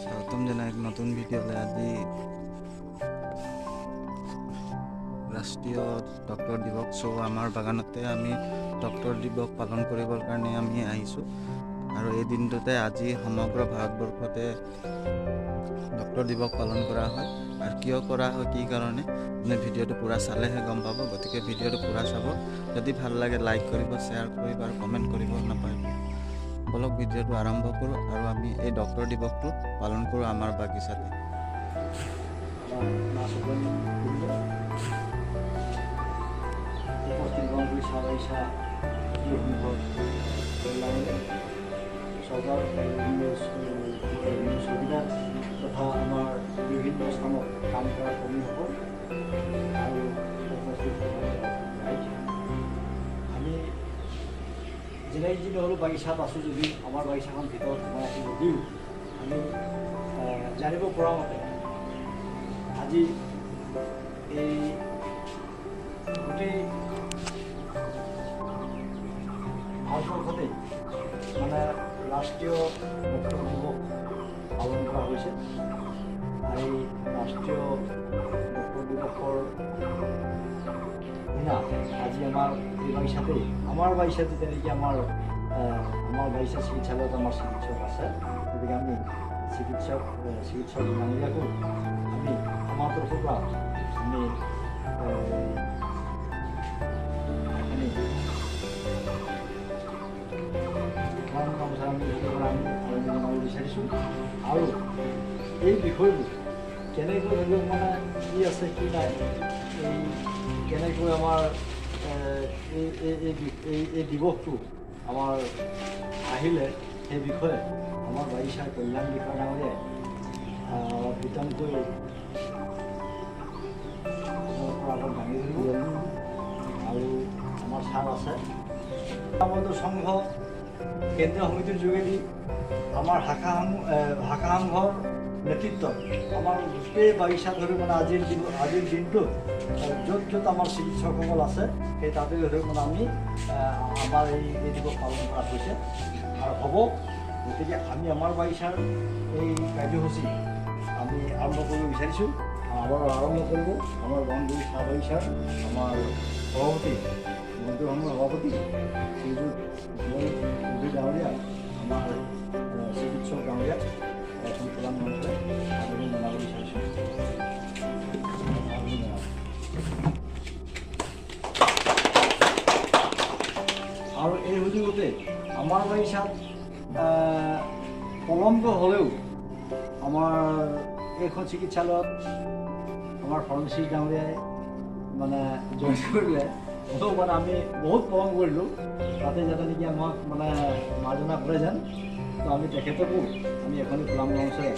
স্বাগতম জনাই এক নতুন ভিডিঅ'লৈ। আজি ৰাষ্ট্ৰীয় ডক্টৰ দিৱস। আমাৰ বাগানতে আমি ডক্টৰ দিৱস পালন কৰিবৰ কাৰণে আমি আহিছোঁ। আৰু এই দিনটোতে আজি সমগ্ৰ ভাৰতবৰ্ষতে ডক্টৰ দিৱস পালন কৰা হয়। আৰু কিয় কৰা হয়, কি কাৰণে, মানে ভিডিঅ'টো পূৰা চালেহে গম পাব। গতিকে ভিডিঅ'টো পূৰা চাব। যদি ভাল লাগে লাইক কৰিব, শ্বেয়াৰ কৰিব আৰু কমেণ্ট কৰিব নাপাহৰিব। বলক ভিডিঅ'টো আৰম্ভ কৰোঁ আৰু আমি এই ডক্টৰ দিৱসটো পালন কৰোঁ আমাৰ বাগিচাতে। চৰকাৰ সুবিধা তথা আমাৰ বিভিন্ন স্থানত কাম কৰা কৰ্মীসকল আৰু আমি যিমান যি নহ'লেও বাগিচাত আছোঁ যদিও আমাৰ বাগিচাখন ভিতৰত সোমাই আছোঁ যদিও আমি জানিব পৰা মতে আজি এই গোটেই ভাৰতবৰ্ষতেই মানে ৰাষ্ট্ৰীয় ডক্টৰ দিৱস পালন কৰা হৈছে। আৰু এই ৰাষ্ট্ৰীয় ডক্টৰ দিৱসৰ দিনা আজি আমাৰ এই বাগিচাতেই তেনেকৈ আমাৰ বাগিচা চিকিৎসালয়ত আমাৰ চিকিৎসক আছে। গতিকে আমি চিকিৎসক নামীয়াকো আমি আমাৰ তৰফৰ পৰা আমি বিচাৰিছোঁ। আৰু এই বিষয়বোৰ কেনেকৈ ধৰি লওক মানে কি আছে কি নাই, এই কেনেকৈ আমাৰ এই দিৱসটো আমাৰ আহিলে সেই বিষয়ে আমাৰ বাগিচাৰ কল্যাণ বিষয়া ডাঙৰীয়াই বিতংকৈ আগত দাঙি ধৰিব। আৰু আমাৰ ছাৰ আছে বন্ধু সংঘ কেন্দ্ৰীয় সমিতিৰ যোগেদি আমাৰ শাখা সংঘৰ নেতৃত্বত আমাৰ গোটেই বাগিচা ধৰি মানে আজিৰ দিনটোত য'ত আমাৰ চিকিৎসকসকল আছে সেই তাতে ধৰি মানে আমি আমাৰ এই দিৱস পালন কৰা হৈছে আৰু হ'ব। গতিকে আমি আমাৰ বাগিচাৰ এই কাৰ্যসূচী আমি আৰম্ভ কৰিব বিচাৰিছোঁ। আৰম্ভ কৰিব আমাৰ বনগুৰি চাহ বাগিচাৰ আমাৰ সভাপতি মন্ত্ৰী সংঘৰ সভাপতি শ্ৰীযুত ডাঙৰীয়া, আমাৰ চিকিৎসক ডাঙৰীয়া এখন প্ৰদান মঞ্চৰে আবেদন জনাব বিচাৰিছোঁ। আৰু এই সুযোগতে আমাৰ বাগিচাত পলমটো হ'লেও আমাৰ এইখন চিকিৎসালয়ত আমাৰ ফাৰ্মাচিষ্ট ডাঙৰীয়াই মানে জইন কৰিলে। হ'লেও মানে আমি বহুত পলম কৰিলোঁ, তাতে যাতে নেকি আমাক মানে মাৰ্জনা কৰে যেন। তো আমি তেখেতকো আমি এখনি গোলাম মঞ্চৰে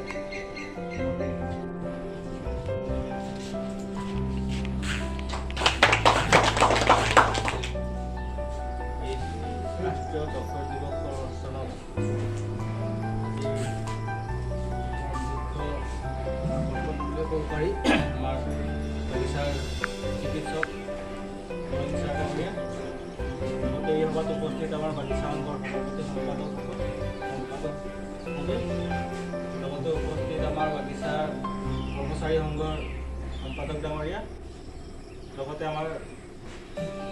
ৰাষ্ট্ৰীয় ডক্টৰ দিৱসৰ অনুষ্ঠানত ক'ব পাৰি আমাৰ বাগিচাৰ চিকিৎসক ডাঙৰীয়া, লগতে এই সভাত উপস্থিত আমাৰ বাগিচা সংঘৰ সভাপতি সম্পাদক লগতে উপস্থিত আমাৰ বাগিচাৰ কৰ্মচাৰী সংঘৰ সম্পাদক ডাঙৰীয়া, লগতে আমাৰ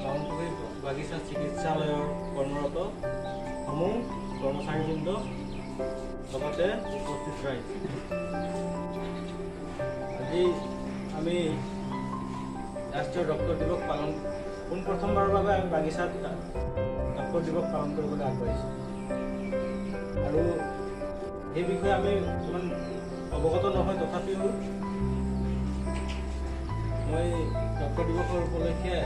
বামুণপুখুৰী বাগিচা চিকিৎসালয়ৰ কৰ্মৰত সমূহ কৰ্মচাৰীবৃন্দ, লগতে উপস্থিত ৰাইজ। আজি আমি ৰাষ্ট্ৰীয় ডক্টৰ দিৱস পালন পোনপ্ৰথমবাৰৰ বাবে আমি বাগিচাত ডক্টৰ দিৱস পালন কৰিবলৈ আগবাঢ়িছোঁ। আৰু সেই বিষয়ে আমি ইমান অৱগত নহয়, তথাপিও মই ডক্টৰ দিৱসৰ উপলক্ষে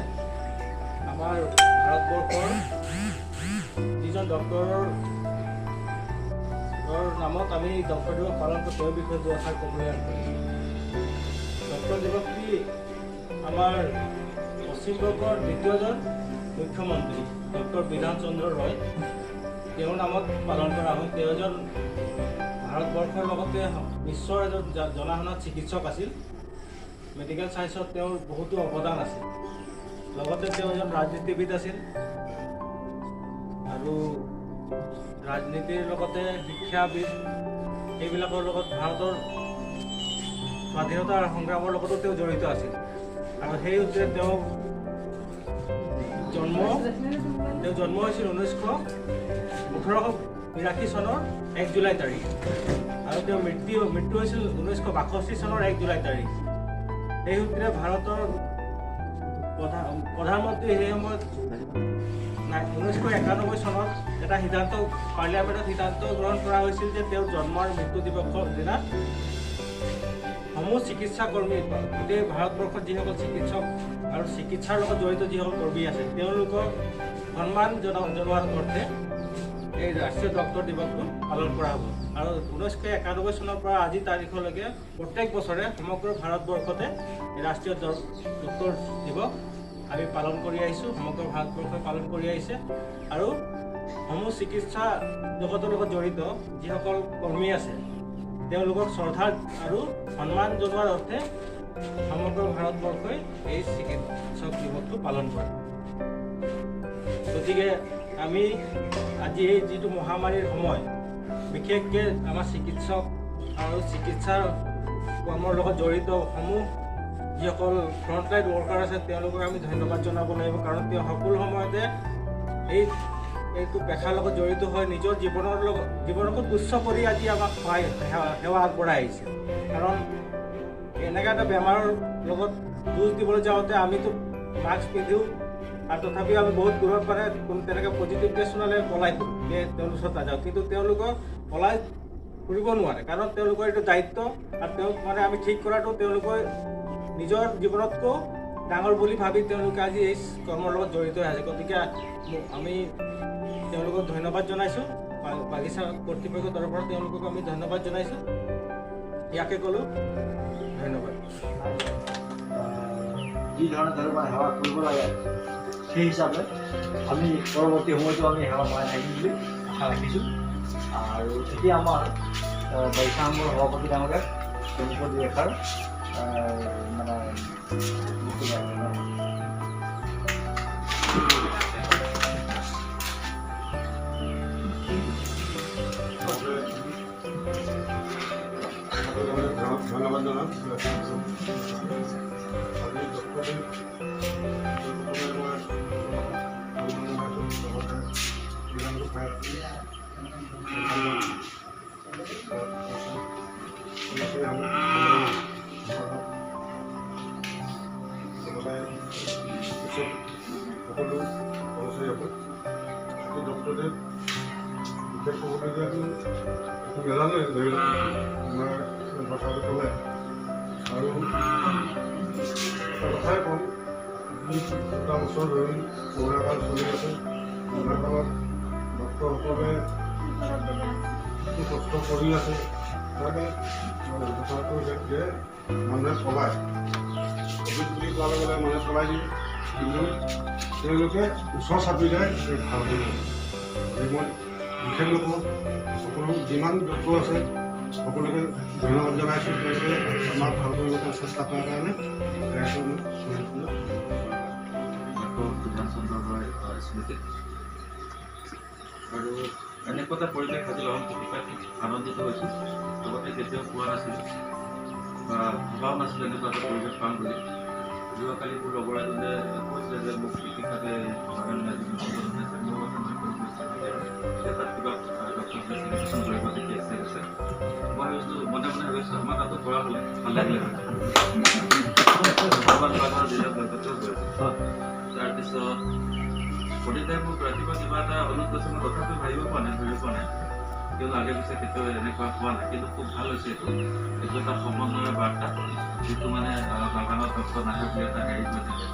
আমাৰ ভাৰতবৰ্ষৰ যিজন ডক্টৰৰ নামত আমি ডক্টৰ দিৱস পালন কৰোঁ তেওঁৰ বিষয়ে দুআষাৰ ক'বলৈ আগবাঢ়িছোঁ। ডক্টৰ দিৱস কি আমাৰ পশ্চিমবংগৰ দ্বিতীয়জন মুখ্যমন্ত্ৰী ডক্টৰ বিধান চন্দ্ৰ ৰয়, তেওঁৰ নামত পালন কৰা হয়। তেওঁ এজন ভাৰতবৰ্ষৰ লগতে বিশ্বৰ এজন জনা শুনা চিকিৎসক আছিল। মেডিকেল ছায়েন্সত তেওঁৰ বহুতো অৱদান আছিল। লগতে তেওঁ এজন ৰাজনীতিবিদ আছিল আৰু ৰাজনীতিৰ লগতে শিক্ষাবিদ এইবিলাকৰ লগত ভাৰতৰ স্বাধীনতাৰ সংগ্ৰামৰ লগতো তেওঁ জড়িত আছিল আৰু সেই সূত্ৰে তেওঁ জন্ম হৈছিল 1882 চনৰ 1 জুলাই তাৰিখ আৰু তেওঁৰ মৃত্যু হৈছিল 1962 চনৰ 1 জুলাই তাৰিখ। সেই সূত্ৰে ভাৰতৰ প্ৰধানমন্ত্ৰী সেই সময়ত 1991 চনত এটা সিদ্ধান্ত পাৰ্লিয়ামেণ্টত সিদ্ধান্ত গ্ৰহণ কৰা হৈছিল যে তেওঁৰ জন্ম আৰু মৃত্যু দিৱসৰ দিনা সমূহ চিকিৎসা কৰ্মী গোটেই ভাৰতবৰ্ষত যিসকল চিকিৎসক আৰু চিকিৎসাৰ লগত জড়িত যিসকল কৰ্মী আছে তেওঁলোকক সন্মান জনোৱাৰ অৰ্থে এই ৰাষ্ট্ৰীয় ডক্টৰ দিৱসটো পালন কৰা হ'ব। আৰু 1991 চনৰ পৰা আজি তাৰিখলৈকে প্ৰত্যেক বছৰে সমগ্ৰ ভাৰতবৰ্ষতে এই ৰাষ্ট্ৰীয় ডক্টৰ দিৱস আমি পালন কৰি আহিছোঁ, সমগ্ৰ ভাৰতবৰ্ষই পালন কৰি আহিছে। আৰু সমূহ চিকিৎসা জগতৰ লগত জড়িত যিসকল কৰ্মী আছে তেওঁলোকক শ্ৰদ্ধা আৰু সন্মান জনোৱাৰ অৰ্থে সমগ্ৰ ভাৰতবৰ্ষই এই চিকিৎসক দিৱসটো পালন কৰে। গতিকে আমি আজি এই যিটো মহামাৰীৰ সময়, বিশেষকৈ আমাৰ চিকিৎসক আৰু চিকিৎসাৰ কৰ্মৰ লগত জড়িত সমূহ যিসকল ফ্ৰণ্টলাইন ৱৰ্কাৰ আছে তেওঁলোকক আমি ধন্যবাদ জনাব লাগিব, কাৰণ তেওঁ সকলো সময়তে এইটো পেশাৰ লগত জড়িত হৈ নিজৰ জীৱনকো তুচ্ছ কৰি আজি আমাক সেৱা আগবঢ়াই আহিছে। কাৰণ এনেকুৱা এটা বেমাৰৰ লগত যুঁজ দিবলৈ যাওঁতে আমিতো মাস্ক পিন্ধোঁ আৰু তথাপিও আমি বহুত দূৰত মানে তেনেকৈ পজিটিভ কেছ ওলালে পলাই ফুৰোঁ যে তেওঁলোকৰ ওচৰত নাযাওঁ, কিন্তু তেওঁলোকক পলাই ফুৰিব নোৱাৰে, কাৰণ তেওঁলোকৰ এইটো দায়িত্ব আৰু তেওঁক মানে আমি ঠিক কৰাটো তেওঁলোকৰ নিজৰ জীৱনতকৈও ডাঙৰ বুলি ভাবি তেওঁলোকে আজি এই কৰ্মৰ লগত জড়িত হৈ আছে। গতিকে আমি তেওঁলোকক ধন্যবাদ জনাইছোঁ, বাগিচা কৰ্তৃপক্ষৰ তৰফৰ পৰা তেওঁলোকক আমি ধন্যবাদ জনাইছোঁ। ইয়াকে ক'লোঁ, ধন্যবাদ। যি ধৰণে তেওঁলোকে সেৱা কৰিব লাগে সেই হিচাপে আমি পৰৱৰ্তী সময়তো আমি সেৱা পাই থাকিম বুলি আশা ৰাখিছোঁ। আৰু এতিয়া আমাৰ বাগিচা সংঘৰ সভাপতি ডাঙৰীয়াক তেওঁলোকৰ দুই এষাৰ মানে ধন্যবাদ জনাম। সকলো কৰ্মচাৰীসকল ডক্টৰে বিশেষ ক'বলগীয়া একো নাজানোৱে, ধৰি লওক আমাৰ কথাটো ক'লে আৰু কথাই কম, দুটা বছৰ ধৰি কৰোণা কাল চলি আছে। কৰোণা কালত ডক্টৰসকলে কষ্ট কৰি আছে, তাকে কথাটো যে মানুহে পলায়, ক'ভিড বুলি কোৱাৰ লগে লগে মানুহে পলাই দিয়ে, কিন্তু তেওঁলোকে ওচৰ চাপি যায় এই ভাৰতীয় মই বিশেষ নকওঁ, সকলো যিমান ডক্টৰ আছে সকলোকে ধন্যবাদ জনাইছোঁ। তেওঁলোকে আমাৰ ভাৰতীয় লোকে চেষ্টা কৰাৰ কাৰণে স্মৃতিত আৰু এনেকুৱা এটা পৰিৱেশ আজি গ্ৰহণ কৰি আনন্দিত হৈছোঁ। লগতে কেতিয়াও পোৱা নাছিলোঁ বা ভবাও নাছিলোঁ এনেকুৱা এটা পৰিৱেশ পাম বুলি। যোৱাকালি মোৰ লগৰ এজনে কৈছিলে যে মোক বিশেষভাৱে তাত কিবা ডক্টৰ চিলেকশ্যন কৰিব যেতিয়া আছে মই ভাবিছোঁ মনে মনে ভাবিছোঁ আমাৰ তাতো কৰা হ'লে ভাল লাগিলে তাৰপিছত প্ৰতিটাই মোক ৰাতিপুৱা কিবা এটা অনুৰোধ কৰিছে, মই তথাপিও ভাবিব পৰা নাই, ধৰিব পৰা নাই, কিয়নো আগে পিছে কেতিয়াও এনেকুৱা হোৱা নাই। কিন্তু খুব ভাল হৈছে এইটো এটা সমন্বয়ৰ বাৰ্তা, যিটো মানে বাগানত ডক্টৰ নাহে বুলি এটা হেৰি হৈ থাকে।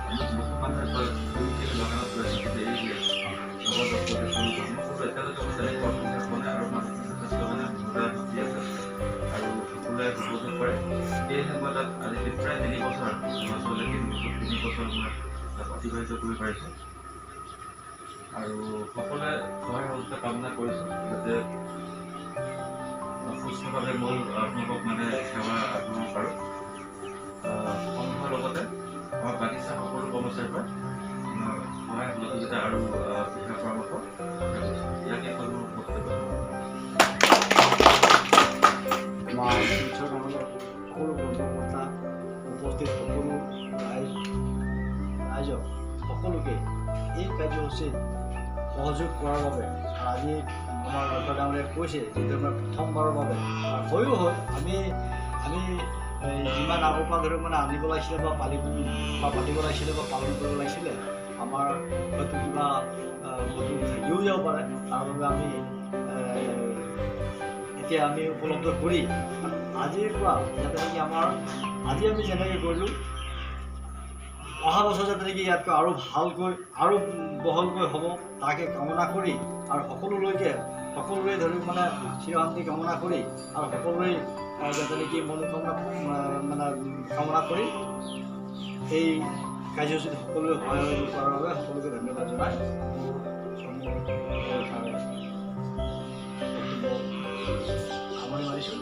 বহুত মানুহে কয় বাগানত গৈছে কিন্তু এৰি দিয়ে লগৰ ডক্টৰ এতিয়ালৈকে মই তেনেকুৱা অসুবিধা পোৱা নাই আৰু মানুহখিনি যথেষ্ট মানে সুবিধা দি আছে আৰু সকলোৱে উপভোগ কৰে। সেয়েহে মই তাত আজি প্ৰায় 3 বছৰ ল'ৰা-ছোৱালী 3 বছৰ মই তাত অতিবাহিত কৰিব পাৰিছোঁ আৰু সকলোৱে সহায় সহযোগিতা কামনা কৰিছোঁ যাতে সুস্থভাৱে মই আপোনালোকক মানে সেৱা আগবঢ়াব পাৰোঁ। সংঘৰ লগতে আমাৰ বাগিচা সকলো কৰ্মচাৰীৰ পৰা সহায় সহযোগিতা আৰু দিহা পৰামৰ্শ ইয়াকে কোনো বক্তব্য কৈছে যিটো আমাৰ প্ৰথমবাৰৰ বাবে হয়ো হয় আমি যিমান আগৰ পৰা ধৰি মানে আনিব লাগিছিলে বা পাতিব লাগিছিলে বা পালন কৰিব লাগিছিলে আমাৰ হয়তো কিবা বস্তু থাকিও যাব পাৰে তাৰ বাবে আমি এতিয়া আমি উপলব্ধ কৰি আজিৰ পৰা যাতে নেকি আমাৰ আজি আমি যেনেকৈ কৰিলোঁ অহা বছৰ যাতে নেকি ইয়াতকৈ আৰু ভালকৈ আৰু বহলকৈ হ'ব তাকে কামনা কৰি আৰু সকলোৰে ধৰি মানে চিৰশান্তি কামনা কৰি আৰু সকলোৰে যাতে নেকি মনোকামনা মানে কামনা কৰি এই কাৰ্যসূচীত সকলোৱে সহায় কৰাৰ বাবে সকলোকে ধন্যবাদ জনাই সামৰণি মাৰিছোঁ।